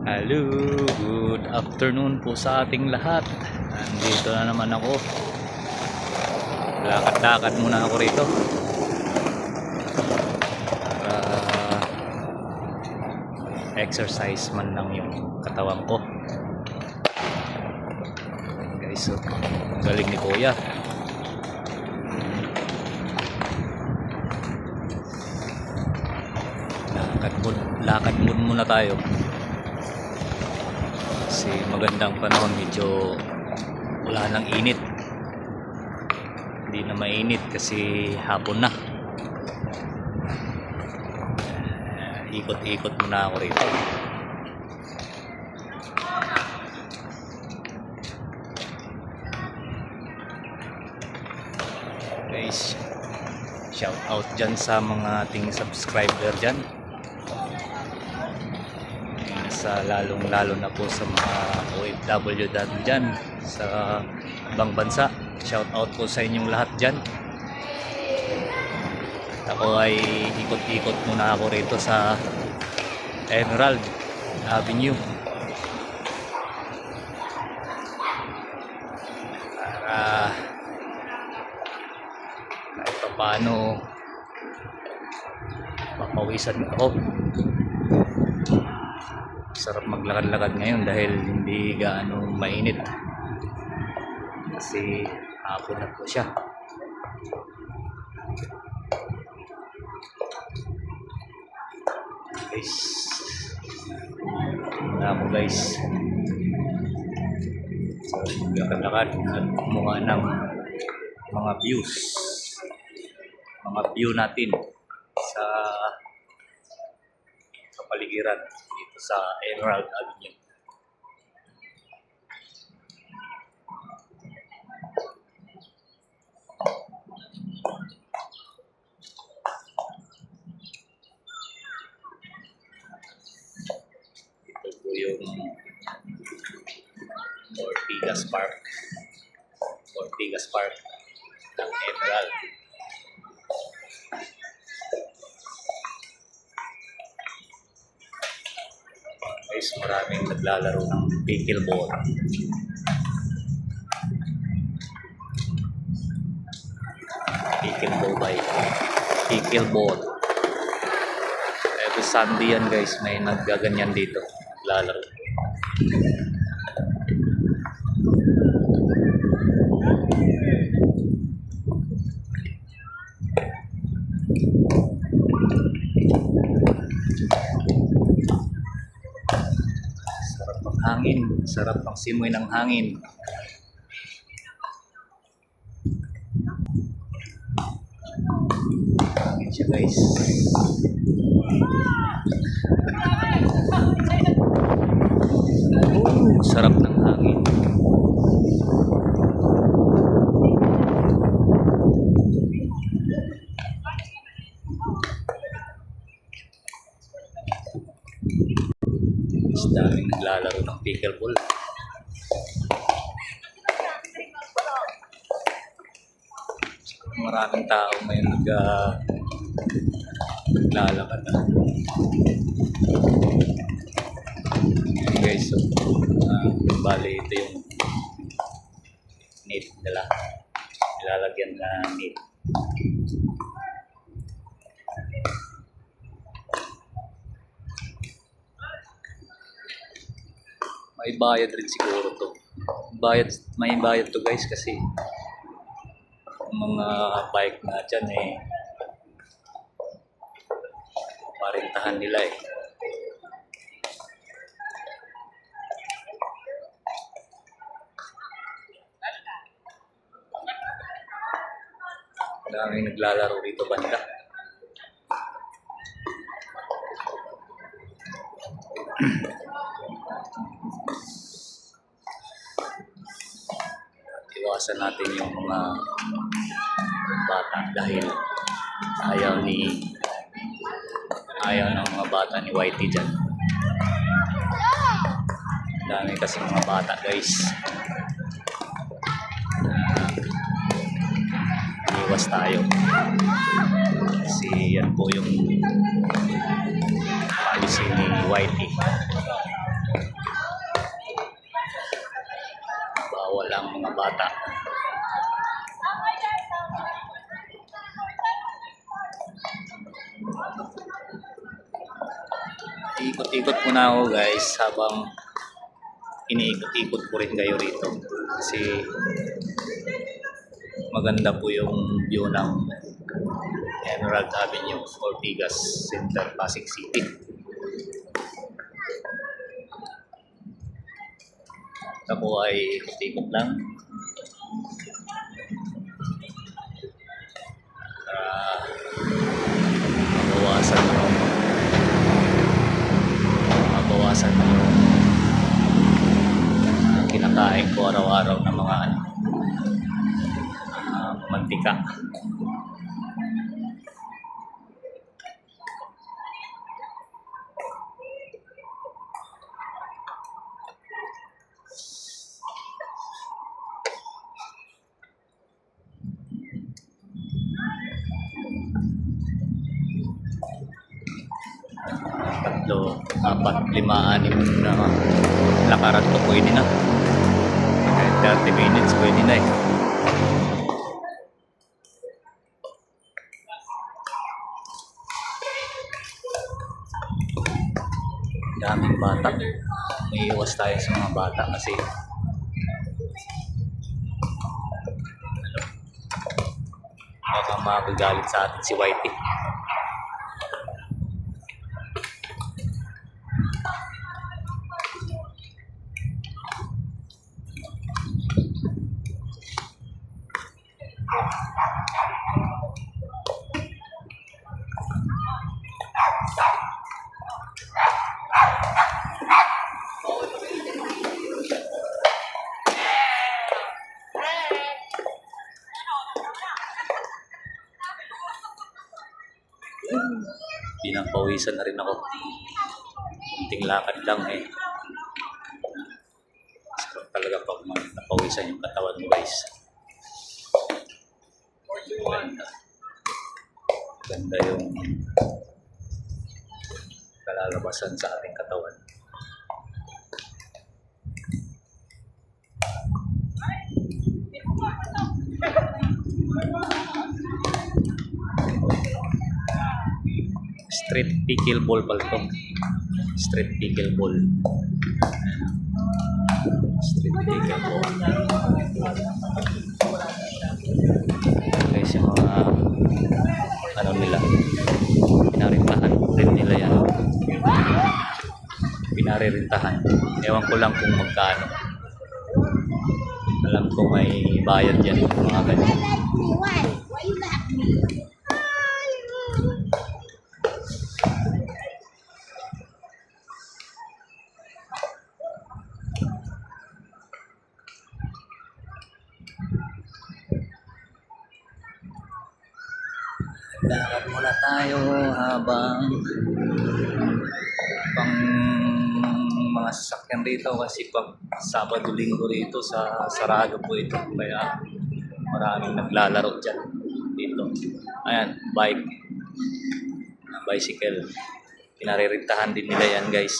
Hello, good afternoon po sa ating lahat. Nandito na naman ako. Lakad-lakad muna ako rito para exercise man lang yung katawan ko. Guys, so, galing ni Kuya. Lakad muna tayo. Kasi magandang panahon, medyo wala nang init, hindi na mainit kasi hapon na. Ikot-ikot muna ako rito. Guys, shout out dyan sa mga ating subscriber dyan, lalong-lalo na po sa mga OFW dyan sa ibang bansa. Shout out po sa inyong lahat dyan. Ako ay ikot-ikot muna ako rito sa Emerald Avenue para kahit pa paano mapawisan ako. Sarap maglakad-lakad ngayon dahil hindi gaano mainit kasi hapon na po siya. Guys, na mo guys, so maglakad-lakad at kumuha ng mga view natin sa kapaligiran dito sa Emerald Avenue. Ito po yung Ortigas Park ng Emerald. Guys, maraming naglalaro ng pickleball. Pickleball. Every Sunday yan guys, may naggaganyan dito, naglalaro. Sarap ng simoy ng hangin. Hangin siya guys. Sarap ng hangin. Daming naglalaro ng pickleball. Maraming tao may naglalakad na. Guys, so bali ito yung net nila, nilalagyan na net. May bayad rin siguro to. May bayad to guys kasi mga bike na dyan parintahan nila Daming naglalaro dito banda. Iwasan natin yung mga bata dahil ayaw ng mga bata ni Whitey dyan. Dami kasi mga bata guys. Iwas tayo kasi yan po yung policy ni Whitey. bata. Ikot-ikot muna ako guys habang iniikot-ikot ko rin kayo rito kasi maganda po yung view ng Emerald Avenue, Ortigas Center, Pasig City. Ako ay ikot-ikot lang para mabawasan yung kinakain ko araw-araw ng mga mantika. Tatlo, apat, lima, anim na lakaran ko pwede na. Kahit 30 minutes pwede na eh. Daming bata. May iwas tayo sa mga bata kasi baka magagalit sa atin si Whitey. Pinapawisan na rin ako. Kunting lakad lang eh. Sarap talaga pag napawisan yung katawan mo guys. Ganda. Ganda yung kalalabasan sa ating katawan. Street pickleball pala ito. Street pickleball. Street pickleball. Guys, yung mga ano nila, pinarintahan din nila yan. Pinaririntahan. Ewan ko lang kung magkano. Alam ko may bayad yan mga ganyan. Lakad muna tayo habang mga sasakyan rito kasi pag Sabado Linggo rito sarado po ito kaya maraming naglalaro dyan dito. Ayan, bicycle, pinaririntahan din nila yan guys.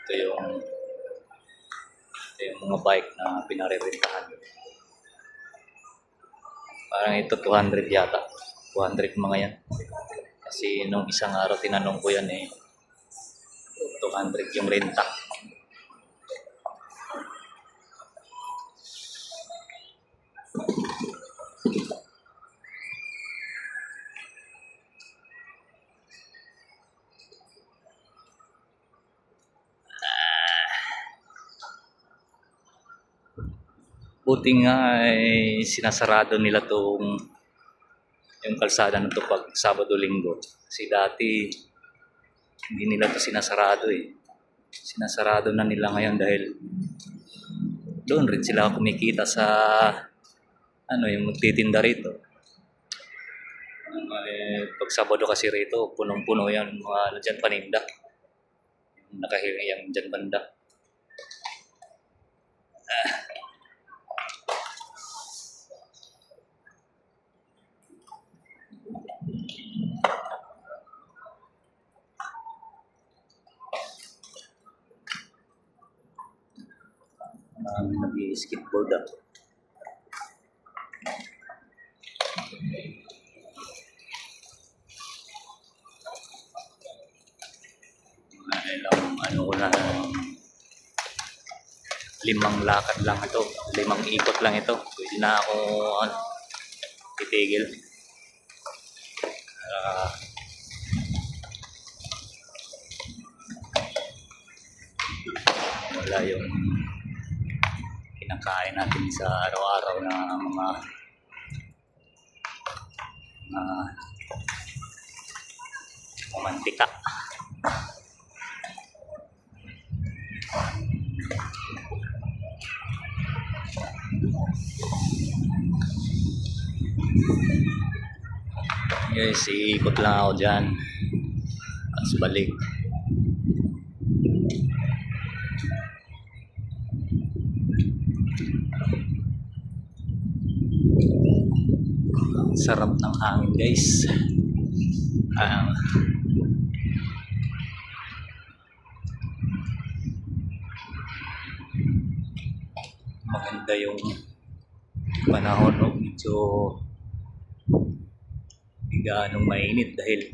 Ito yung mga bike na pinaririntahan. Parang ito 200 yata. 200 mga yan. Kasi nung isang araw tinanong ko yan eh. 200 yung renta. Buti nga ay sinasarado nila yung kalsada na to pag Sabado Linggo. Kasi dati hindi nila to sinasarado eh. Sinasarado na nila ngayon dahil doon rin sila kumikita sa yung magtitinda rito. Pag Sabado kasi rito, punong-puno yan mga dyan paninda. Nakahilayang dyan banda. nag-skateboard ah. Ilang ano ko na, 5 lakad lang ito, 5 ikot lang ito, pwede na ako ano, titigil. Wala yung kinakain natin sa araw-araw na mga mantika. Guys, iikot lang ako dyan, tapos balik. Sarap ng hangin guys. Maganda yung panahon, no? Medyo hindi gaanong mainit dahil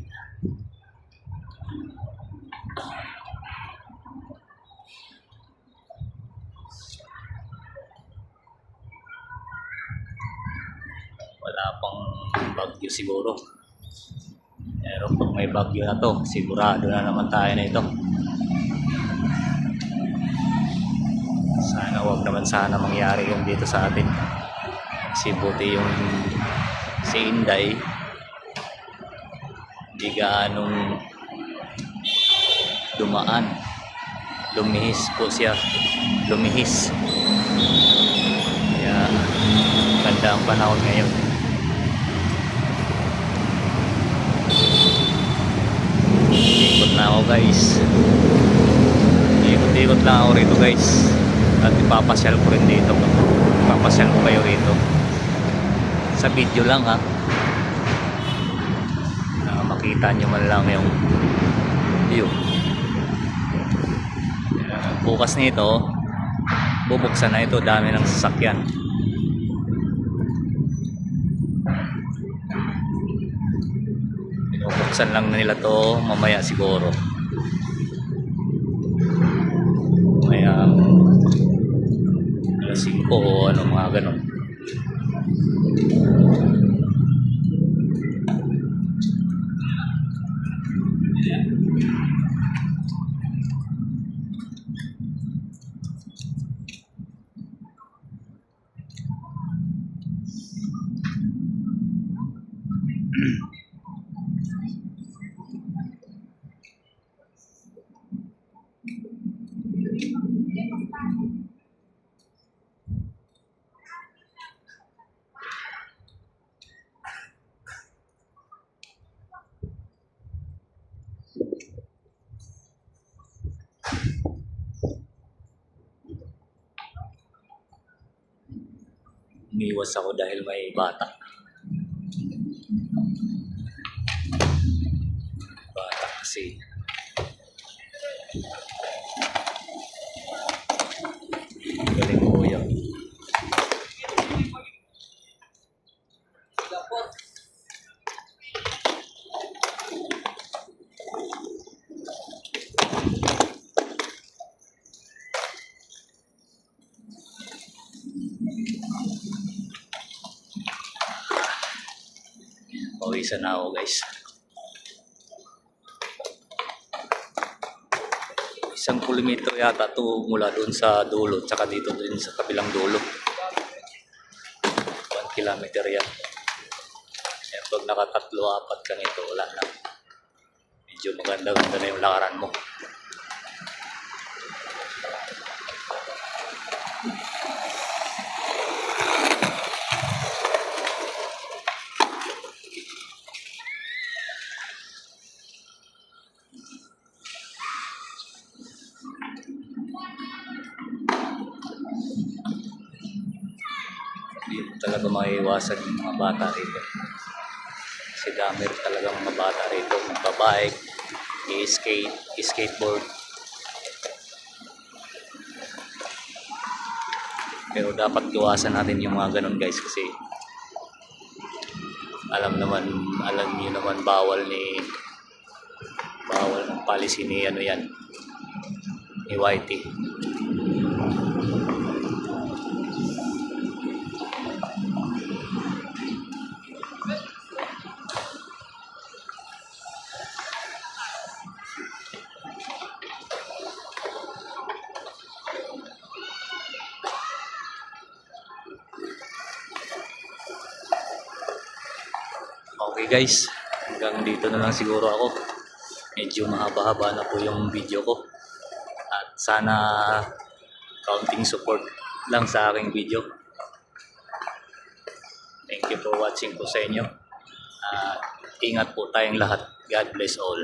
wala pang bagyo siguro. Pero pag may bagyo na to, sigurado na naman tayo na ito. Sana wag naman sana mangyari yung dito sa atin. Kasi buti yung si Inday, hindi gaanong dumaan. Lumihis po siya. Lumihis. Kaya ganda ang panahon ngayon. Ikot na ako guys. Ikot-ikot lang ako rito guys. At ipapasyal ko rin dito. Ipapasyal ko kayo rito. Sa video lang ha. Makita nyo man lang yung view. Bukas nito, bubuksan na ito. Dami ng sasakyan. Binubuksan lang na nila to mamaya siguro. Mamaya alas 5 o ano, mga ganon. Umiwas ako dahil may bata. Bata kasi. Galing ko yun. Pawisan na ako guys. 1 kilometro yata to mula doon sa dulo, tsaka dito din sa kabilang dulo. 1 kilometer yan. Yan, pag nakatatlo, 4 ka nito, wala na. Medyo maganda na yung lakaran mo. Hindi talaga maiiwasan yung mga bata rito. Kasi dami rin talaga mga bata rito. Magbabike, i-skate, i-skateboard. Pero dapat iwasan natin yung mga ganun guys kasi alam niyo naman bawal ng policy ni ano yan, ni Whitey. Okay guys, hanggang dito na lang siguro ako. Medyo mahaba-haba na po yung video ko. At sana kaunting support lang sa aking video. Thank you for watching po sa inyo. At ingat po tayong lahat. God bless all.